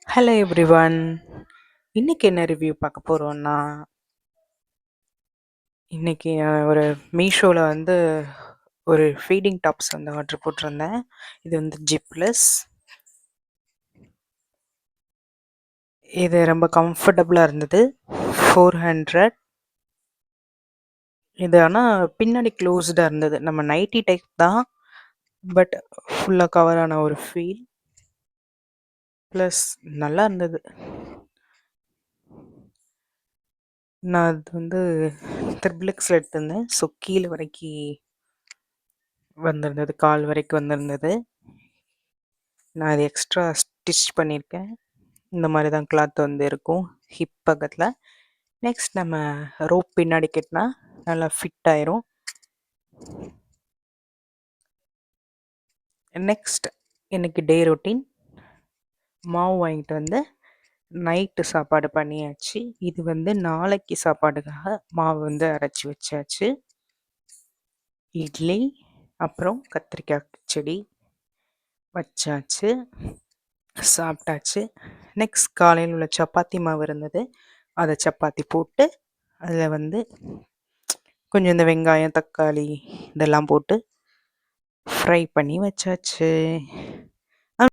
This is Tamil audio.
Hello everyone. இன்னைக்கு என்ன ரிவ்யூ பார்க்க போறோம்னா, இன்னைக்கு ஒரு மீஷோவில் ஒரு ஃபீடிங் டாப்ஸ் ஆர்டர் போட்டிருந்தேன். இது ஜிப்லெஸ். இது ரொம்ப கம்ஃபர்டபுளாக இருந்தது. 400. இது ஆனால் பின்னாடி க்ளோஸ்டாக இருந்தது. நம்ம நைட்டி டைப் தான், பட் ஃபுல்லாக கவர் ஆன ஒரு ஃபீல். ப்ளஸ் நல்லா இருந்தது. நான் அது த்ரிபிள்எக்ஸில் எடுத்திருந்தேன். ஸோ கீழே வரைக்கும் வந்திருந்தது, கால் வரைக்கும் வந்திருந்தது. நான் இது எக்ஸ்ட்ரா ஸ்டிச் பண்ணியிருக்கேன். இந்த மாதிரி தான் கிளாத் இருக்கும் ஹிப் பக்கத்தில். நெக்ஸ்ட் நம்ம ரோப் பின்னாடி கட்டினா நல்லா ஃபிட் ஆயிரும். நெக்ஸ்ட் எனக்கு டே ரொட்டீன். மாவு வாங்கிட்டு நைட்டு சாப்பாடு பண்ணியாச்சு. இது நாளைக்கு சாப்பாடுக்காக மாவு அரைச்சி வச்சாச்சு. இட்லி அப்புறம் கத்திரிக்காய் கிச்சடி வச்சாச்சு, சாப்பிட்டாச்சு. நெக்ஸ்ட் காலையில் உள்ள சப்பாத்தி மாவு இருந்தது. அதை சப்பாத்தி போட்டு அதில் கொஞ்சம் இந்த வெங்காயம், தக்காளி இதெல்லாம் போட்டு ஃப்ரை பண்ணி வச்சாச்சு.